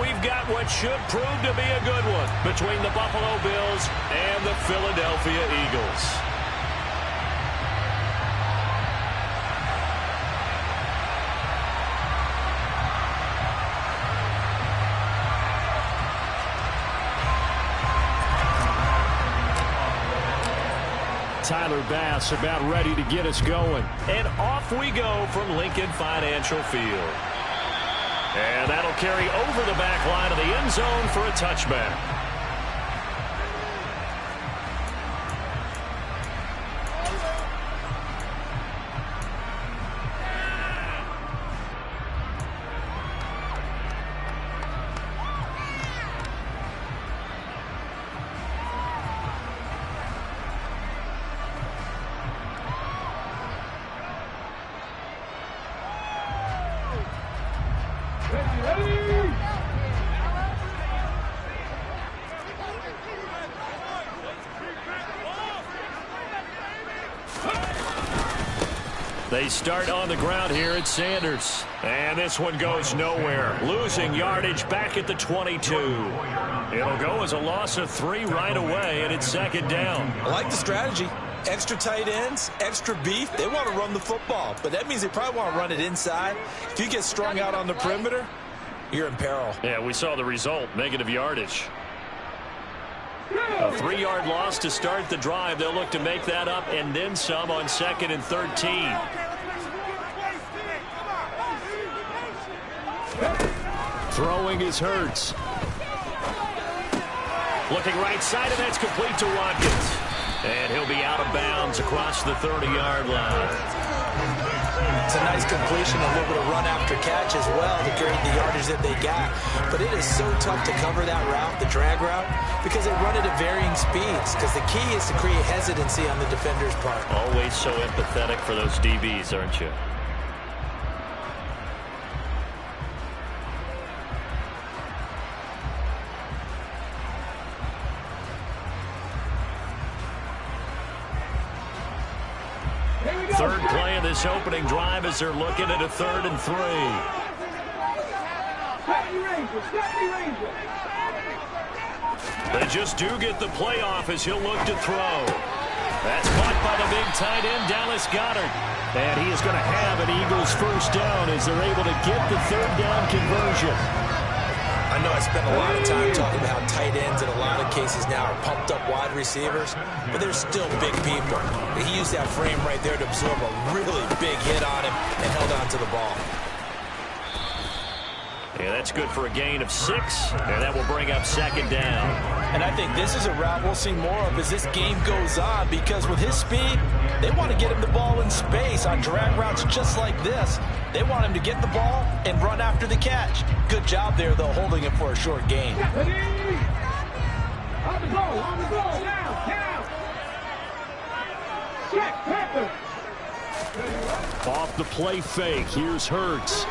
we've got what should prove to be a good one between the Buffalo Bills and the Philadelphia Eagles. Tyler Bass about ready to get us going. And off we go from Lincoln Financial Field. And that'll carry over the back line of the end zone for a touchback. They start on the ground here at Sanders. And this one goes nowhere. Losing yardage back at the 22. It'll go as a loss of 3 right away, and it's second down. I like the strategy. Extra tight ends, extra beef. They want to run the football, but that means they probably want to run it inside. If you get strung out on the perimeter, you're in peril. Yeah, we saw the result, negative yardage. A 3-yard loss to start the drive. They'll look to make that up and then some on 2nd and 13. Throwing is Hurts. Looking right side, and that's complete to Watkins. And he'll be out of bounds across the 30-yard line. It's a nice completion, a little bit of run after catch as well to create the yardage that they got. But it is so tough to cover that route, the drag route, because they run it at varying speeds. Because the key is to create hesitancy on the defender's part. Always so empathetic for those DBs, aren't you? Third play of this opening drive as they're looking at a 3rd and 3. They just do get the playoff as he'll look to throw. That's caught by the big tight end, Dallas Goedert. And he is going to have an Eagles first down as they're able to get the 3rd down conversion. I know I spent a lot of time talking about how tight ends in a lot of cases now are pumped up wide receivers, but they're still big people. He used that frame right there to absorb a really big hit on him and held on to the ball. Yeah, that's good for a gain of 6, and that will bring up 2nd down. And I think this is a route we'll see more of as this game goes on, because with his speed, they want to get him the ball in space on drag routes just like this. They want him to get the ball and run after the catch. Good job there, though, holding him for a short gain. On the goal, now. Check, Panther. Off the play fake, here's Hurts.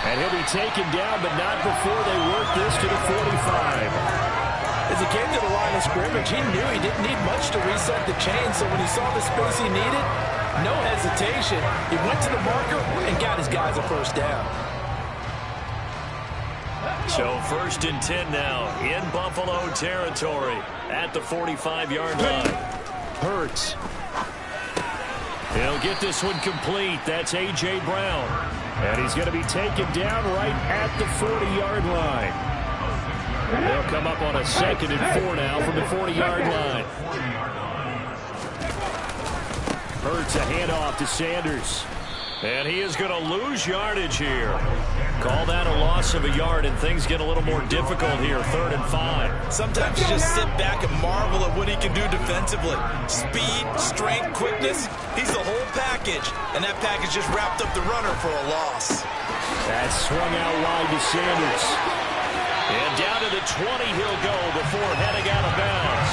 And he'll be taken down, but not before they work this to the 45. As he came to the line of scrimmage, he knew he didn't need much to reset the chain, so when he saw the space he needed, no hesitation. He went to the marker and got his guys a first down. So 1st and 10 now in Buffalo territory at the 45-yard line. Hurts. He'll get this one complete. That's A.J. Brown. And he's going to be taken down right at the 40-yard line. They'll come up on a 2nd and 4 now from the 40-yard line. Hurts a handoff to Sanders. And he is going to lose yardage here. Call that a loss of a yard, and things get a little more difficult here, 3rd and 5. Sometimes you just sit back and marvel at what he can do defensively. Speed, strength, quickness, he's the whole package. And that package just wrapped up the runner for a loss. That's swung out wide to Sanders. And down to the 20 he'll go before heading out of bounds.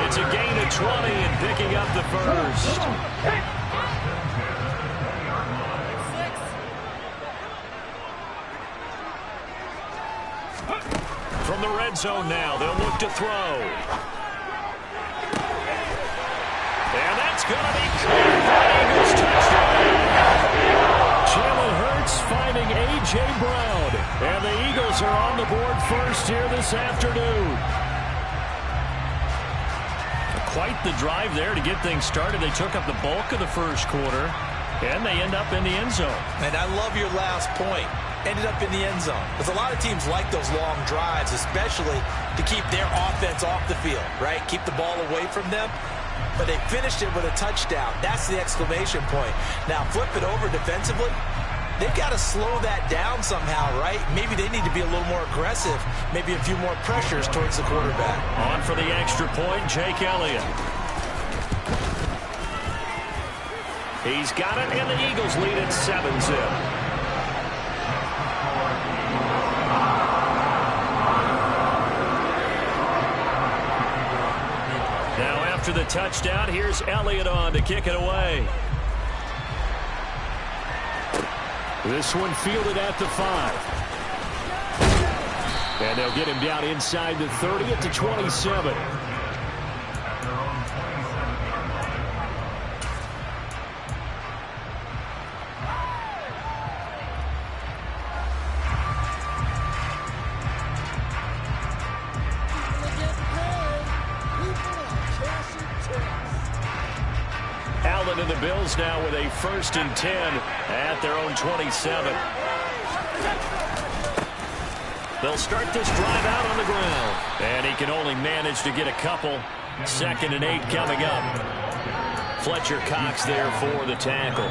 It's a gain of 20 and picking up the first. From the red zone now, they'll look to throw. And that's going to be caught for Eagles touchdown. first here this afternoon. Quite the drive there to get things started. They took up the bulk of the first quarter, and they end up in the end zone. And I love your last point. Ended up in the end zone. Because a lot of teams like those long drives, especially to keep their offense off the field, right? Keep the ball away from them. But they finished it with a touchdown. That's the exclamation point. Now, flip it over defensively. They've got to slow that down somehow, right? Maybe they need to be a little more aggressive. Maybe a few more pressures towards the quarterback. On for the extra point, Jake Elliott. He's got it, and the Eagles lead at 7-zip. After the touchdown, here's Elliott on to kick it away. This one fielded at the 5. And they'll get him down inside the 30 at the 27. And the Bills now with a 1st and 10 at their own 27. They'll start this drive out on the ground. And he can only manage to get a couple. 2nd and 8 coming up. Fletcher Cox there for the tackle.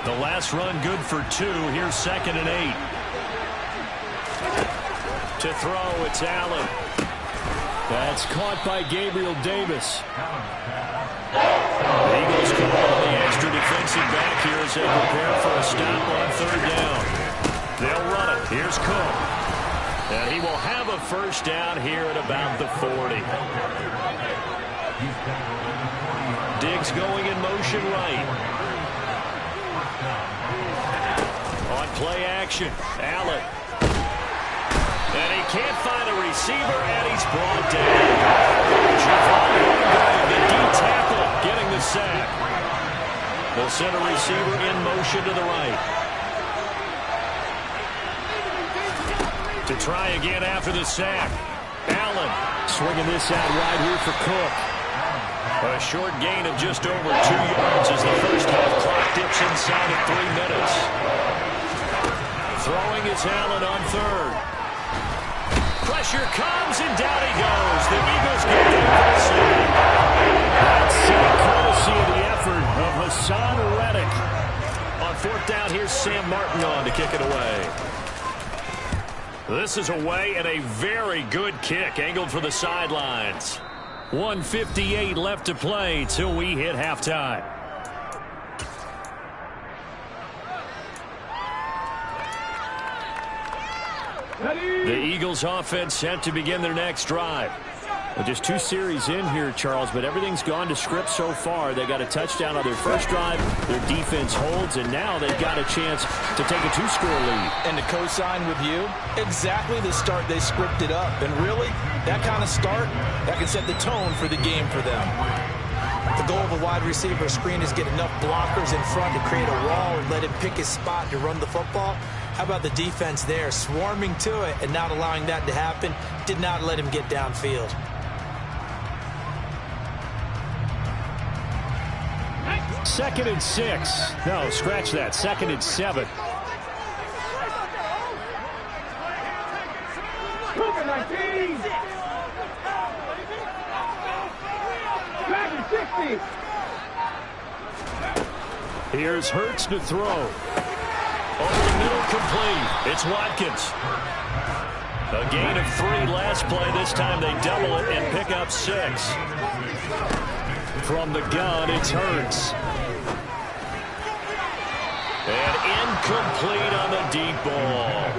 The last run good for 2. Here's 2nd and 8. To throw, it's Allen. That's caught by Gabriel Davis. The Eagles call on the extra defensive back here as they prepare for a stop on 3rd down. They'll run it. Here's Cook. And he will have a 1st down here at about the 40. Diggs going in motion right. On play action, Allen. And he can't find a receiver, and he's brought down. Javon Holmgren, the D tackle, getting the sack. They'll send a receiver in motion to the right. To try again after the sack. Allen swinging this out wide here for Cook. A short gain of just over 2 yards as the first half clock dips inside at 3 minutes. Throwing is Allen on 3rd. Pressure comes, and down he goes. The Eagles get there for the sack. That's courtesy of the effort of Hassan Reddick. On 4th down, here's Sam Martin on to kick it away. This is away, and a very good kick angled for the sidelines. 1:58 left to play till we hit halftime. The Eagles offense set to begin their next drive. Well, just 2 series in here, Charles, but everything's gone to script so far. They got a touchdown on their first drive. Their defense holds, and now they've got a chance to take a 2-score lead. And to co-sign with you, exactly the start they scripted up. And really, that kind of start, that can set the tone for the game for them. The goal of a wide receiver screen is get enough blockers in front to create a wall and let him pick his spot to run the football. How about the defense there, swarming to it and not allowing that to happen? Did not let him get downfield. Second and 6. No, scratch that. 2nd and 7. Cooper 19. Dragon 60. Here's Hurts to throw. Over the middle, complete. It's Watkins. A gain of 3 last play. This time they double it and pick up 6. From the gun, it's Hurts. And incomplete on the deep ball.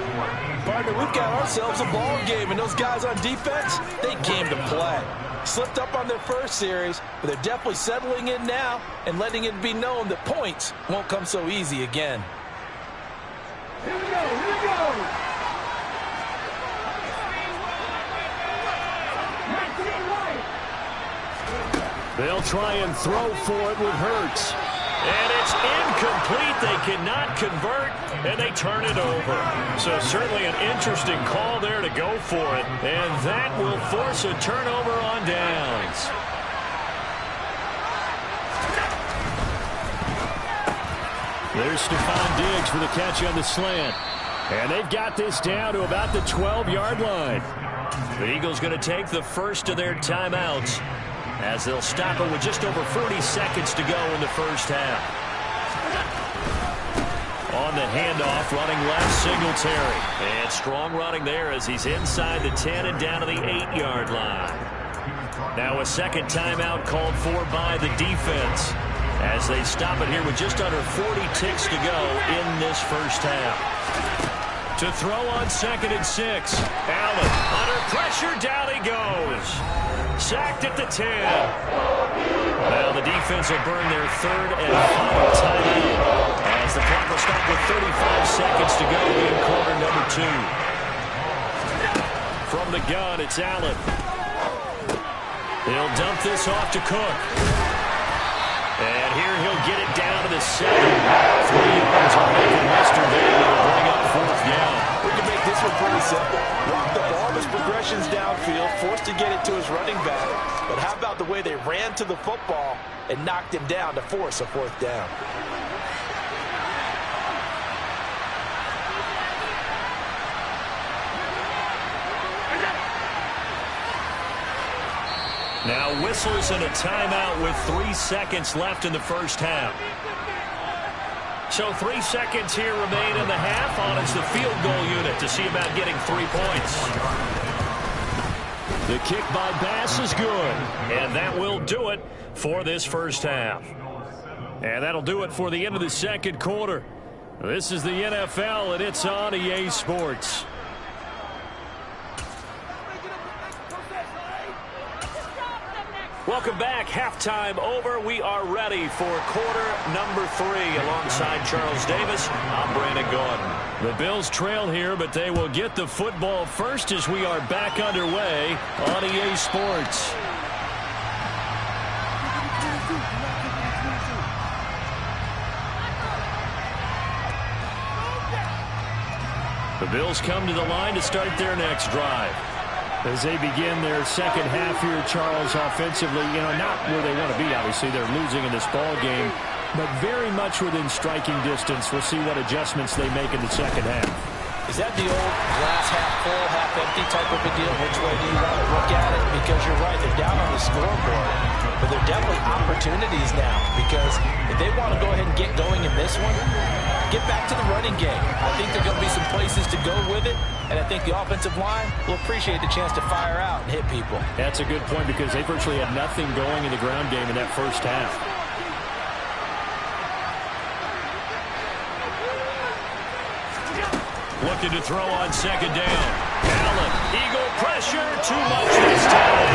Partner, we've got ourselves a ball game, and those guys on defense, they came to play. slipped up on their first series, but they're definitely settling in now and letting it be known that points won't come so easy again. Here we go, here we go. 19 right. They'll try and throw for it with Hurts. And it's incomplete. They cannot convert, and they turn it over. So certainly an interesting call there to go for it. And that will force a turnover on downs. There's Stephon Diggs for the catch on the slant. And they've got this down to about the 12-yard line. The Eagles going to take the first of their timeouts, as they'll stop it with just over 40 seconds to go in the first half. On the handoff, running left, Singletary. And strong running there as he's inside the 10 and down to the 8-yard line. Now a second timeout called for by the defense, as they stop it here with just under 40 ticks to go in this first half. To throw on 2nd and 6. Allen under pressure, down he goes. Sacked at the 10. Now the defense will burn their third and final timeout, as the clock will stop with 35 seconds to go in quarter number 2. From the gun, it's Allen. He'll dump this off to Cook. And here he'll get it down to the 7. 3 yards on Nathan Lester there. Will bring up 4th down. We can make this one pretty simple. Walk the ball, his progressions downfield, forced to get it to his running back. But how about the way they ran to the football and knocked him down to force a 4th down? Now whistles and a timeout with 3 seconds left in the first half. So 3 seconds here remain in the half. On it's the field goal unit to see about getting 3 points. The kick by Bass is good. And that will do it for this first half. And that'll do it for the end of the second quarter. This is the NFL, and it's on EA Sports. Welcome back. Halftime over. We are ready for quarter number 3. Alongside Charles Davis, I'm Brandon Gordon. The Bills trail here, but they will get the football first as we are back underway on EA Sports. The Bills come to the line to start their next drive. As they begin their second half here, Charles, offensively, not where they want to be, obviously. They're losing in this ball game, but very much within striking distance. We'll see what adjustments they make in the second half. Is that the old glass half full, half empty type of a deal? Which way do you want to look at it? Because you're right, they're down on the scoreboard, but they're definitely opportunities now, because if they want to go ahead and get going in this one, get back to the running game. I think there are going to be some places to go with it, and I think the offensive line will appreciate the chance to fire out and hit people. That's a good point, because they virtually had nothing going in the ground game in that first half. Looking to throw on second down. Allen, eagle pressure, too much this time.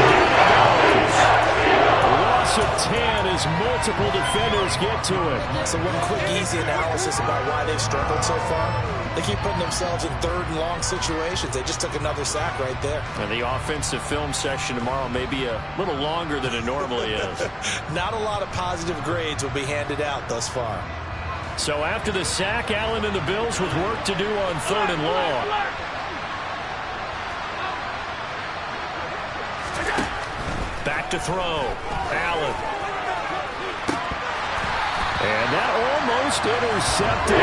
Loss of 10 as multiple defenders get to it. So one quick, easy analysis about why they've struggled so far. They keep putting themselves in 3rd and long situations. They just took another sack right there. And the offensive film session tomorrow may be a little longer than it normally is. Not a lot of positive grades will be handed out thus far. So after the sack, Allen and the Bills with work to do on 3rd and long. Back to throw. Allen. And that almost intercepted.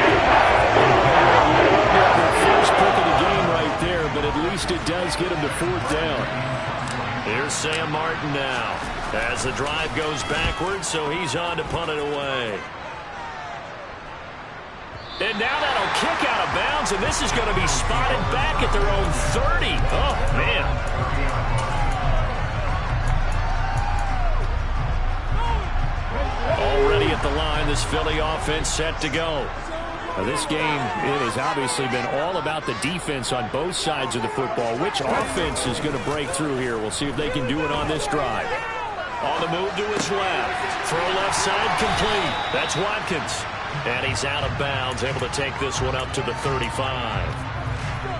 The first pick of the game right there, but at least it does get him to 4th down. Here's Sam Martin now, as the drive goes backwards, so he's on to punt it away. And now that'll kick out of bounds, and this is going to be spotted back at their own 30. Oh, man. Already at the line, this Philly offense set to go. This game, it has obviously been all about the defense on both sides of the football. Which offense is going to break through here? We'll see if they can do it on this drive. On the move to his left. Throw left side complete. That's Watkins. And he's out of bounds, able to take this one up to the 35.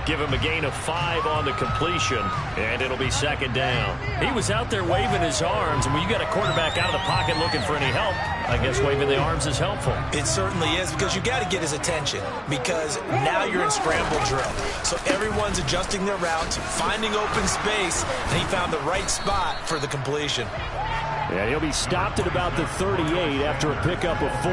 Give him a gain of 5 on the completion, and it'll be second down. He was out there waving his arms, and when you got a quarterback out of the pocket looking for any help, I guess waving the arms is helpful. It certainly is, because you got to get his attention, because now you're in scramble drill. So everyone's adjusting their routes, finding open space, and he found the right spot for the completion. Yeah, he'll be stopped at about the 38 after a pickup of 4.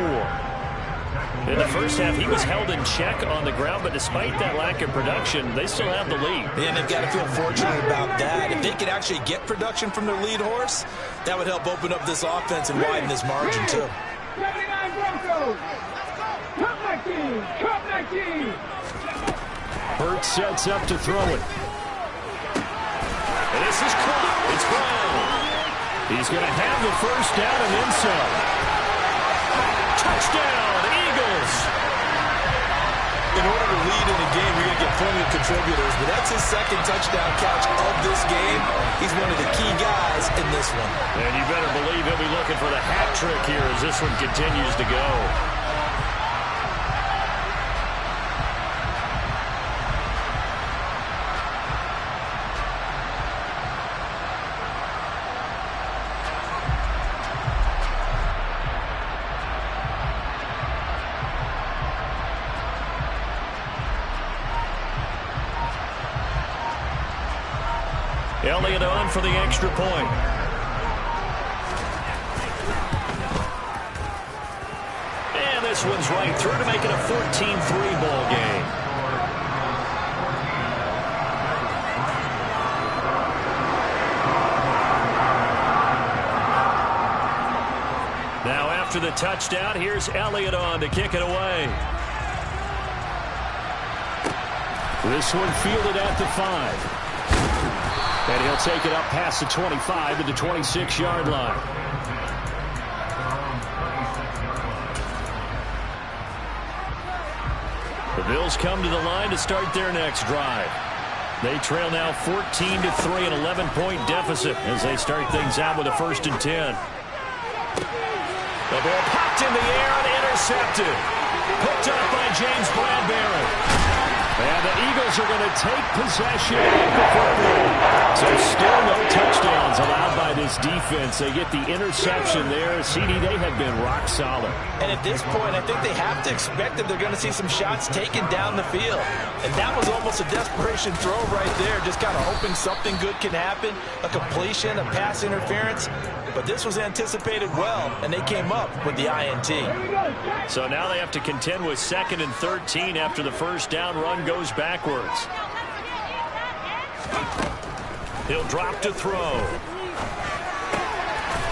In the first half, he was held in check on the ground, but despite that lack of production, they still have the lead. And they've got to feel fortunate about that. If they could actually get production from their lead horse, that would help open up this offense and widen this margin, too. 79 Broncos! Cup 19! Cup 19! Burt sets up to throw it. And this is caught. It's Brown. He's going to have the first down and then some. Touchdown, Eagles! In order to lead in a game, you're going to get plenty of contributors, but that's his second touchdown catch of this game. He's one of the key guys in this one. And you better believe he'll be looking for the hat trick here as this one continues to go. Elliott on for the extra point. And this one's right through to make it a 14-3 ball game. Now after the touchdown, here's Elliott on to kick it away. This one fielded at the 5. And he'll take it up past the 25 to the 26-yard line. The Bills come to the line to start their next drive. They trail now 14-3, an 11-point deficit as they start things out with a 1st and 10. The ball popped in the air and intercepted. Picked up by James Bradbury. And the Eagles are going to take possession of the football. So still no touchdowns allowed by this defense. They get the interception there. CD, they have been rock solid. And at this point, I think they have to expect that they're going to see some shots taken down the field. And that was almost a desperation throw right there, just kind of hoping something good can happen, a completion, a pass interference. But this was anticipated well, and they came up with the INT. So now they have to contend with 2nd and 13 after the first down run goes backwards. He'll drop to throw.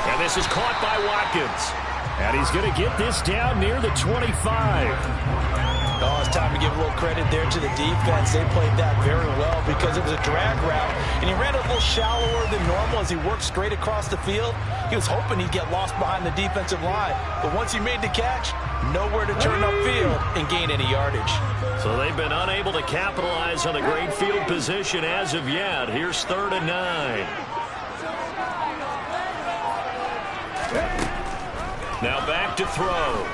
And this is caught by Watkins. And he's going to get this down near the 25. Oh, it's time to give a little credit there to the defense. They played that very well because it was a drag route, and he ran it a little shallower than normal as he worked straight across the field. He was hoping he'd get lost behind the defensive line, but once he made the catch, nowhere to turn upfield and gain any yardage. So they've been unable to capitalize on a great field position as of yet. Here's 3rd and 9. Now back to throw.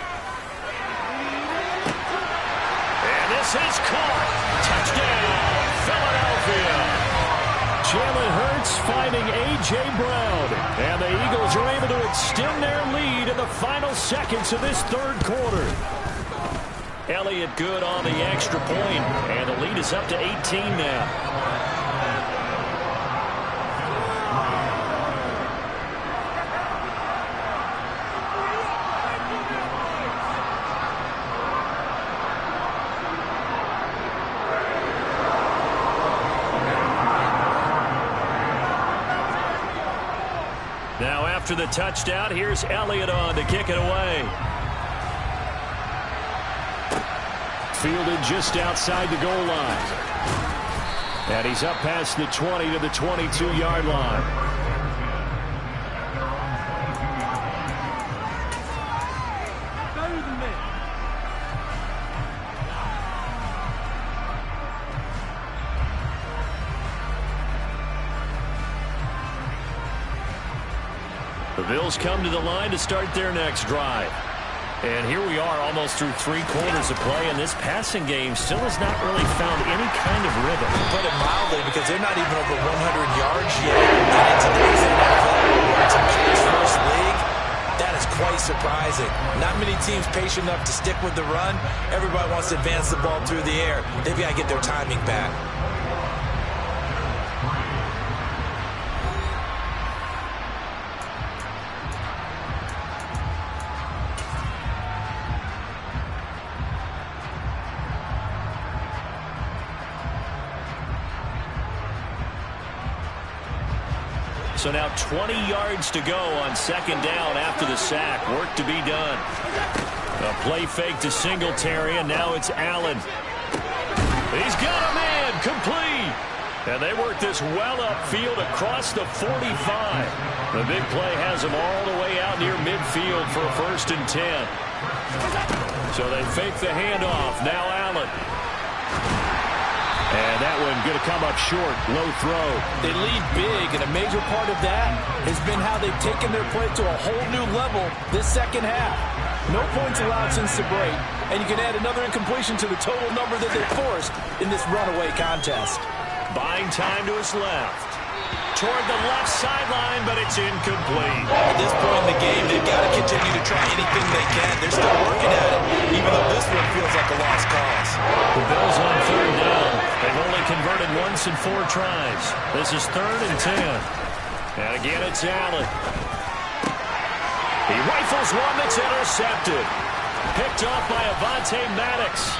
This is caught. Touchdown, Philadelphia. Jalen Hurts finding A.J. Brown. And the Eagles are able to extend their lead in the final seconds of this 3rd quarter. Elliott good on the extra point, and the lead is up to 18 now. Now after the touchdown, here's Elliott on to kick it away. Fielded just outside the goal line. And he's up past the 20 to the 22-yard line. The Bills come to the line to start their next drive. And here we are almost through 3 quarters of play, and this passing game still has not really found any kind of rhythm. To put it mildly, because they're not even over 100 yards yet. And in today's NFL, it's a man's first league. That is quite surprising. Not many teams patient enough to stick with the run. Everybody wants to advance the ball through the air. They've got to get their timing back. So now 20 yards to go on second down after the sack. Work to be done. A play fake to Singletary, and now it's Allen. He's got a man, complete. And they work this well upfield across the 45. The big play has them all the way out near midfield for a 1st and 10. So they fake the handoff. Now Allen. And that one going to come up short. Low throw. They lead big, and a major part of that has been how they've taken their play to a whole new level this second half. No points allowed since the break, and you can add another incompletion to the total number that they forced in this runaway contest. Buying time to his left. Toward the left sideline, but it's incomplete. At this point in the game, they've got to continue to try anything they can. They're still working at it, even though this one feels like a lost cause. The Bills on 3rd down. They've only converted once in 4 tries. This is 3rd and 10. And again, it's Allen. He rifles one that's intercepted. Picked off by Avonte Maddox.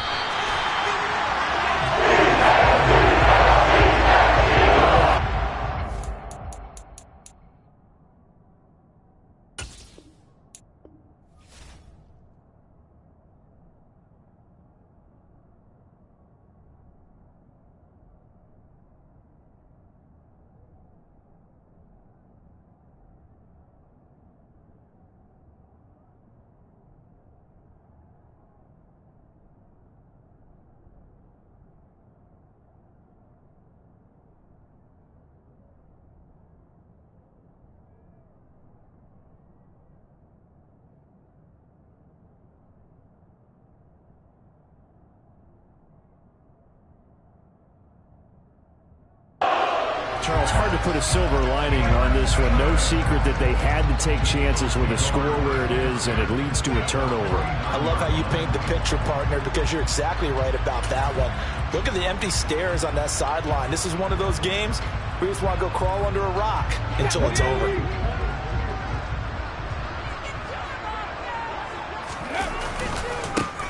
Charles, hard to put a silver lining on this one. No secret that they had to take chances with a score where it is, and it leads to a turnover. I love how you paint the picture, partner, because you're exactly right about that one. Look at the empty stairs on that sideline. This is one of those games where you just want to go crawl under a rock until it's over.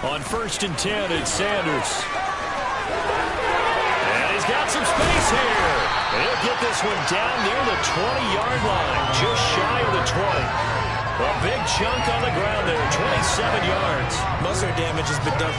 On 1st and 10, it's Sanders. And he's got some space here. He'll get this one down near the 20-yard line, just shy of the 20. A big chunk on the ground there, 27 yards. Most of their damage has been done